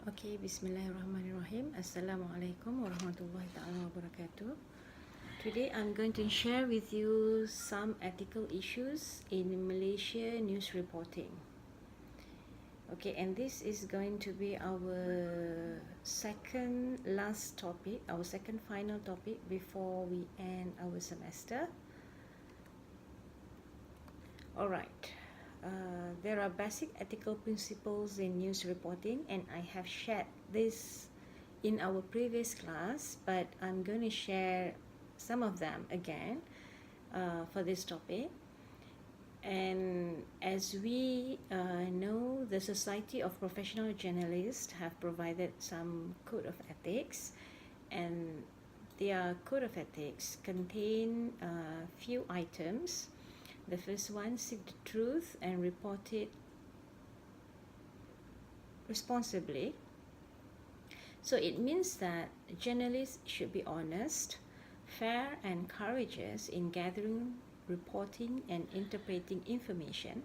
Okay, Bismillahirrahmanirrahim. Assalamualaikum warahmatullahi ta'ala wabarakatuh. Today I'm going to share with you some ethical issues in Malaysia news reporting. Okay, and this is going to be our second last topic, our second final topic before we end our semester. Alright. There are basic ethical principles in news reporting, and I have shared this in our previous class, but I'm going to share some of them again for this topic. And as we know, the Society of Professional Journalists have provided some code of ethics, and their code of ethics contain few items. The first one, seek the truth and report it responsibly. So it means that journalists should be honest, fair and courageous in gathering, reporting and interpreting information.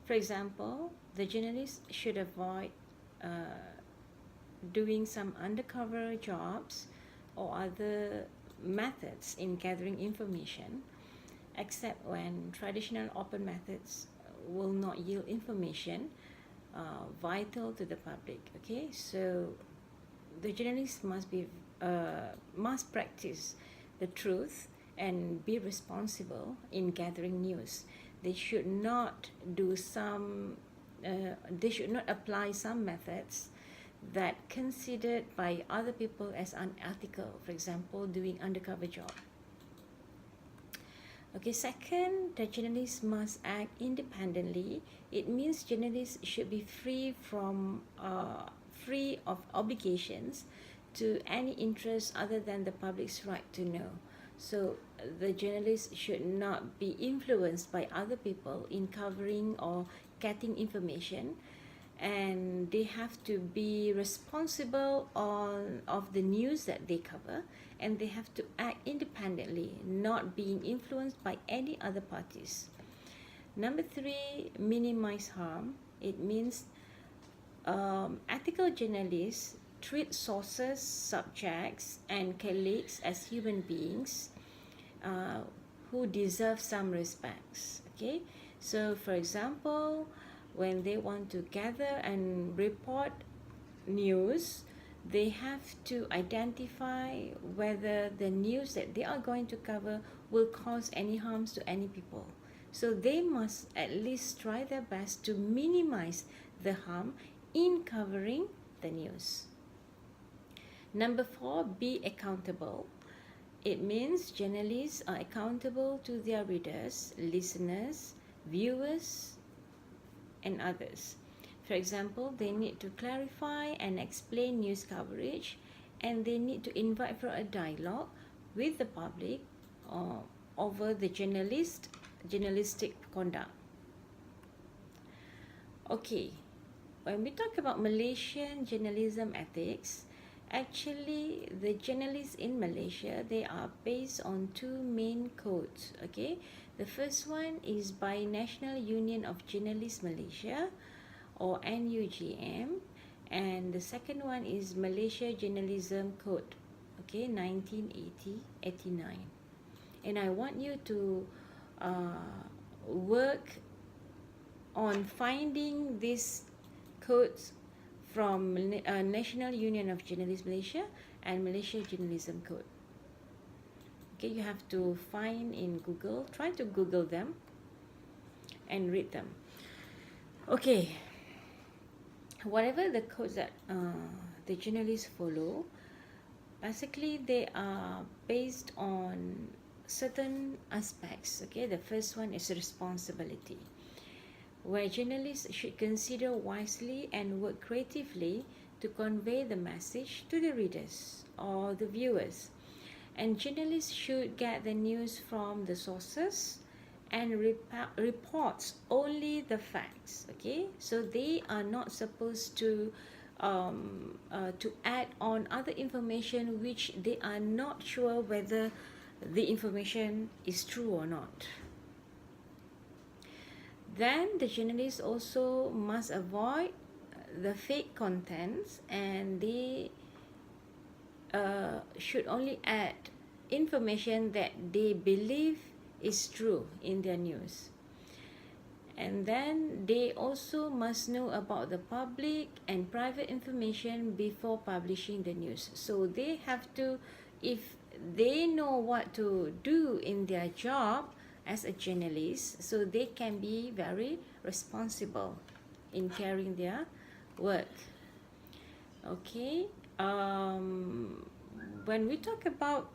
For example, the journalist should avoid doing some undercover jobs or other methods in gathering information, except when traditional open methods will not yield information vital to the public. Okay, so the journalist must practice the truth and be responsible in gathering news. They should not apply some methods that considered by other people as unethical. For example, doing undercover job. Okay, second, the journalists must act independently. It means journalists should be free of obligations to any interest other than the public's right to know. So the journalists should not be influenced by other people in covering or getting information, and they have to be responsible of the news that they cover, and they have to act independently, not being influenced by any other parties. Number three, minimize harm. It means ethical journalists treat sources, subjects and colleagues as human beings who deserve some respects. Okay, so for example, when they want to gather and report news, they have to identify whether the news that they are going to cover will cause any harms to any people. So they must at least try their best to minimize the harm in covering the news. Number four, be accountable. It means journalists are accountable to their readers, listeners, viewers, and others. For example, they need to clarify and explain news coverage, and they need to invite for a dialogue with the public over the journalistic conduct. Okay, when we talk about Malaysian journalism ethics, actually the journalists in Malaysia, they are based on two main codes. Okay, the first one is by National Union of Journalists Malaysia, or NUJM, and the second one is Malaysia Journalism Code, okay, 1989. And I want you to work on finding these codes from National Union of Journalists Malaysia and Malaysia Journalism Code. Okay, you have to find in Google, try to Google them and read them. Okay, whatever the codes that the journalists follow, basically they are based on certain aspects. Okay, the first one is responsibility, where journalists should consider wisely and work creatively to convey the message to the readers or the viewers. And journalists should get the news from the sources and reports only the facts. Okay, so they are not supposed to add on other information which they are not sure whether the information is true or not. Then the journalists also must avoid the fake contents, and they should only add information that they believe is true in their news. And then they also must know about the public and private information before publishing the news. So they have to, if they know what to do in their job as a journalist, so they can be very responsible in carrying their work. Okay. When we talk about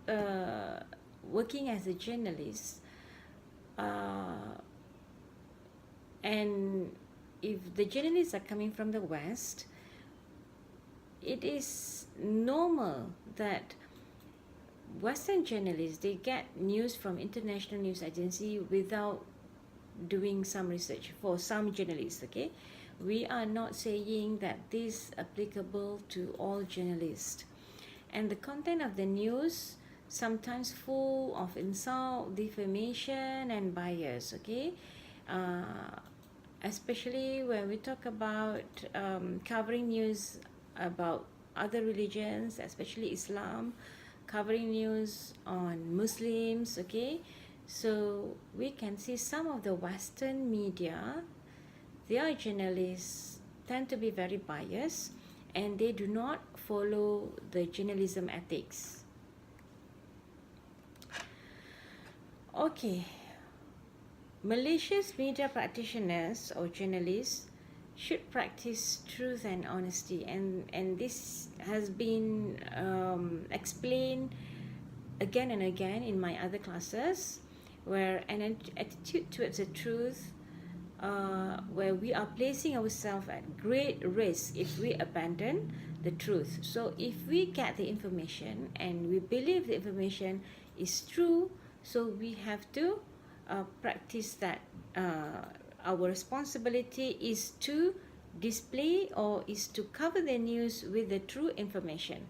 working as a journalist, and if the journalists are coming from the West, it is normal that Western journalists, they get news from international news agency without doing some research. For some journalists, okay, we are not saying that this is applicable to all journalists. And the content of the news sometimes full of insult, defamation, and bias, okay. Especially when we talk about covering news about other religions, especially Islam, covering news on Muslims, okay. So we can see some of the Western media, their journalists tend to be very biased, and they do not follow the journalism ethics. Okay. Malaysia's media practitioners or journalists should practice truth and honesty, and this has been explained again and again in my other classes, where an attitude towards the truth, where we are placing ourselves at great risk if we abandon the truth. So if we get the information and we believe the information is true, so we have to practice that. Our responsibility is to display or is to cover the news with the true information.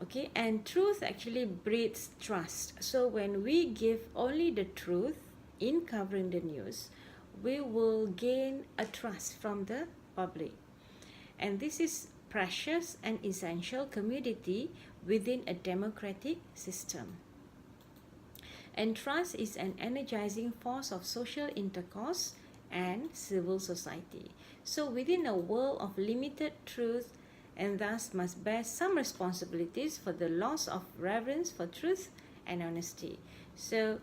Okay, and truth actually breeds trust. So when we give only the truth in covering the news, we will gain a trust from the public. And this is precious and essential commodity within a democratic system. And trust is an energizing force of social intercourse and civil society. So within a world of limited truth, and thus must bear some responsibilities for the loss of reverence for truth and honesty. So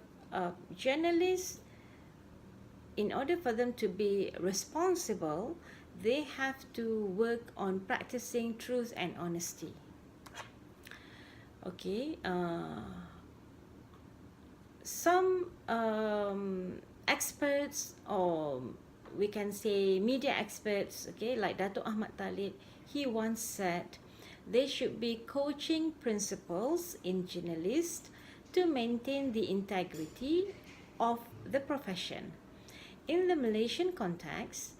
journalists, in order for them to be responsible, they have to work on practicing truth and honesty. Okay. Some experts, or we can say media experts, okay, like Dato' Ahmad Talib, he once said there should be coaching principles in journalists to maintain the integrity of the profession. In the Malaysian context,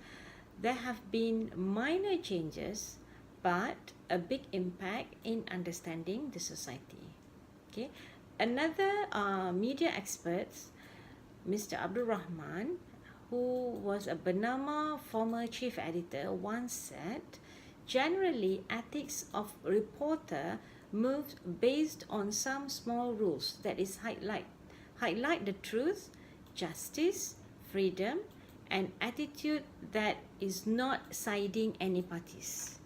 there have been minor changes but a big impact in understanding the society. Okay. Another media expert, Mr. Abdul Rahman, who was a Bernama former chief editor, once said, generally ethics of reporter moves based on some small rules, that is highlight the truth, justice, freedom, and attitude that is not siding any parties.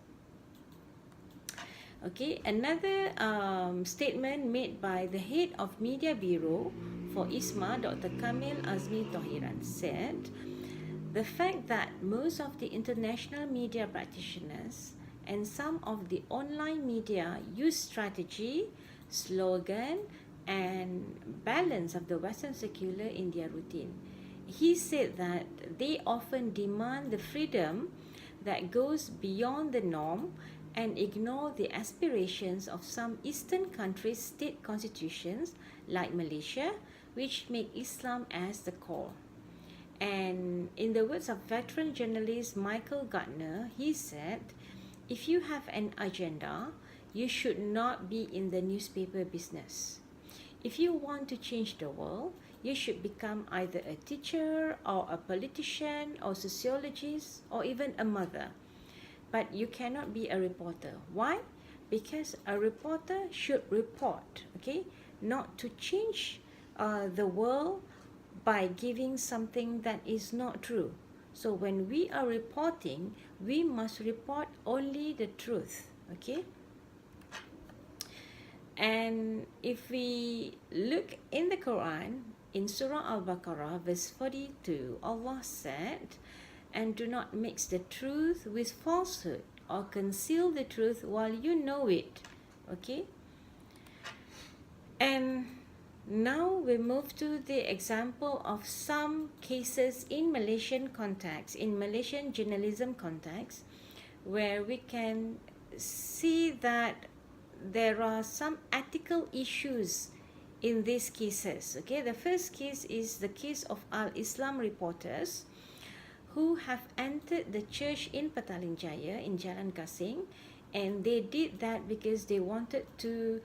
Okay, another statement made by the head of Media Bureau for ISMA, Dr. Kamil Azmi Tohiran, said, the fact that most of the international media practitioners and some of the online media use strategy, slogan, and balance of the Western secular in their routine. He said that they often demand the freedom that goes beyond the norm and ignore the aspirations of some Eastern countries' state constitutions like Malaysia, which make Islam as the core. And in the words of veteran journalist Michael Gardner, he said, if you have an agenda, you should not be in the newspaper business. If you want to change the world, you should become either a teacher or a politician or sociologist or even a mother. but you cannot be a reporter. Why? Because a reporter should report, okay, not to change the world by giving something that is not true. So when we are reporting, we must report only the truth, okay? And if we look in the Quran, in Surah Al-Baqarah, verse 42, Allah said, "And do not mix the truth with falsehood, or conceal the truth while you know it." Okay? And now we move to the example of some cases in Malaysian context, in Malaysian journalism context, where we can see that there are some ethical issues in these cases. Okay, the first case is the case of Al-Islam reporters who have entered the church in Petaling Jaya in Jalan Gasing, and they did that because they wanted to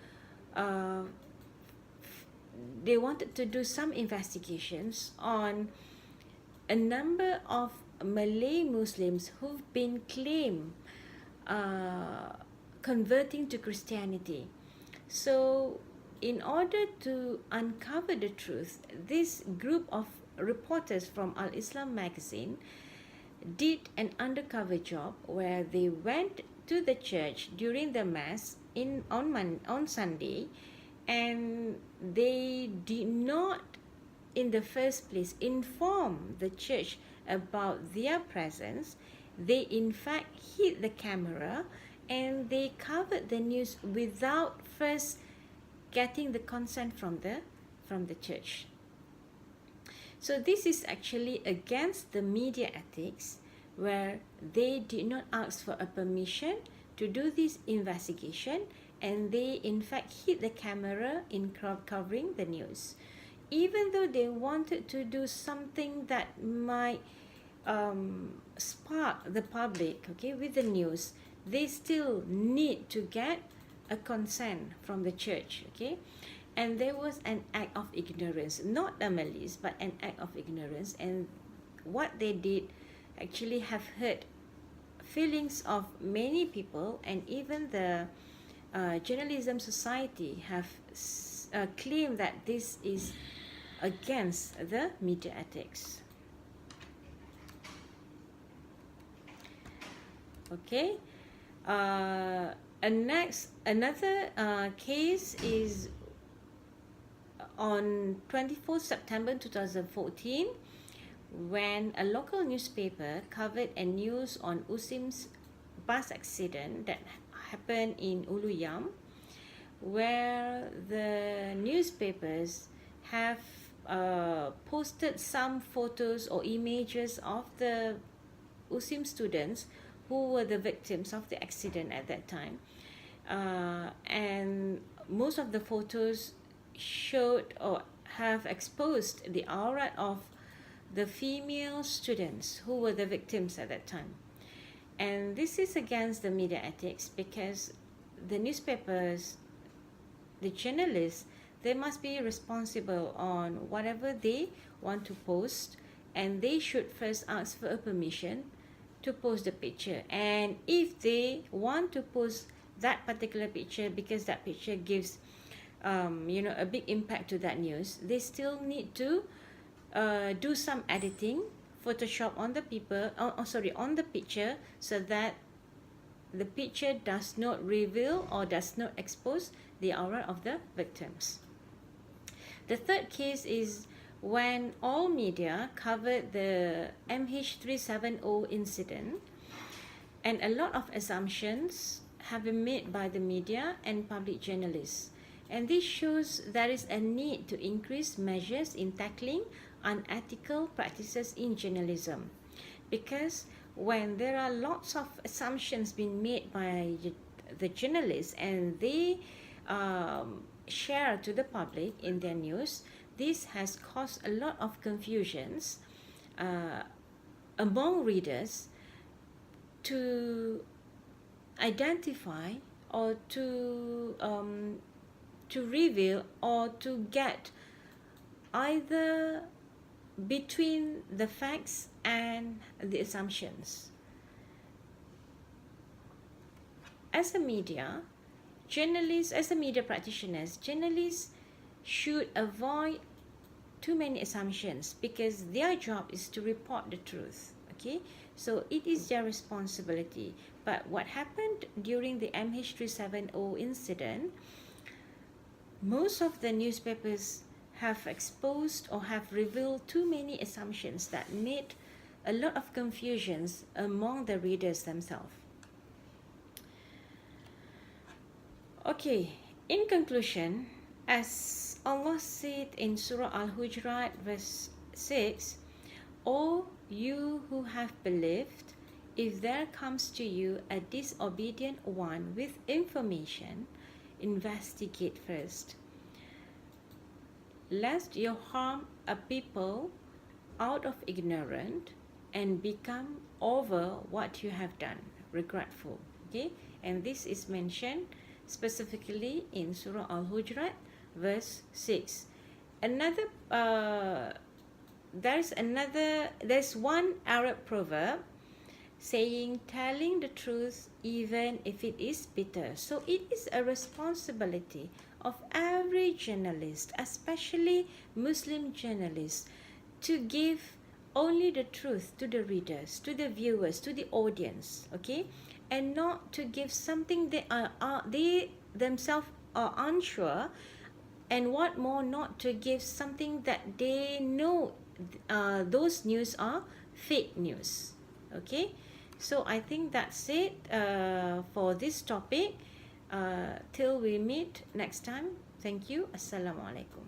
do some investigations on a number of Malay Muslims who've been claimed converting to Christianity. So in order to uncover the truth, this group of reporters from Al-Islam magazine did an undercover job where they went to the church during the mass on Sunday, and they did not in the first place inform the church about their presence. They in fact hid the camera and they covered the news without first getting the consent from the church. So this is actually against the media ethics, where they did not ask for a permission to do this investigation, and they in fact hid the camera in covering the news. Even though they wanted to do something that might spark the public, okay, with the news, they still need to get a consent from the church, okay? And there was an act of ignorance, not a malice, but an act of ignorance. And what they did actually have hurt feelings of many people, and even the journalism society have claimed that this is against the media ethics. Okay. Another case is on 24 September 2014, when a local newspaper covered a news on USIM's bus accident that happened in Uluyam, where the newspapers have posted some photos or images of the USIM students who were the victims of the accident at that time. And most of the photos showed or have exposed the aurat of the female students who were the victims at that time. And this is against the media ethics, because the newspapers, the journalists, they must be responsible on whatever they want to post, and they should first ask for a permission to post the picture. And if they want to post that particular picture because that picture gives a big impact to that news, they still need to do some editing, Photoshop on the on the picture, so that the picture does not reveal or does not expose the aura of the victims. The third case is when all media covered the MH370 incident, and a lot of assumptions have been made by the media and public journalists. And this shows there is a need to increase measures in tackling unethical practices in journalism. Because when there are lots of assumptions being made by the journalists and they share to the public in their news, this has caused a lot of confusions among readers to identify or to reveal or to get either between the facts and the assumptions. as a media, as a media practitioners, journalists should avoid too many assumptions, because their job is to report the truth. Okay, so it is their responsibility. But what happened during the MH370 incident, most of the newspapers have exposed or have revealed too many assumptions that made a lot of confusions among the readers themselves. Okay, in conclusion, as Allah said in Surah Al-Hujurat verse 6, "O you who have believed, if there comes to you a disobedient one with information, investigate first, lest you harm a people out of ignorance and become over what you have done regretful." Okay, and this is mentioned specifically in Surah Al-Hujurat verse 6. There's one Arab proverb saying, telling the truth even if it is bitter. So it is a responsibility of every journalist, especially Muslim journalists, to give only the truth to the readers, to the viewers, to the audience, okay, and not to give something they themselves are unsure, and what more, not to give something that they know those news are fake news. Okay, so I think that's it for this topic. Till we meet next time. Thank you. Assalamualaikum.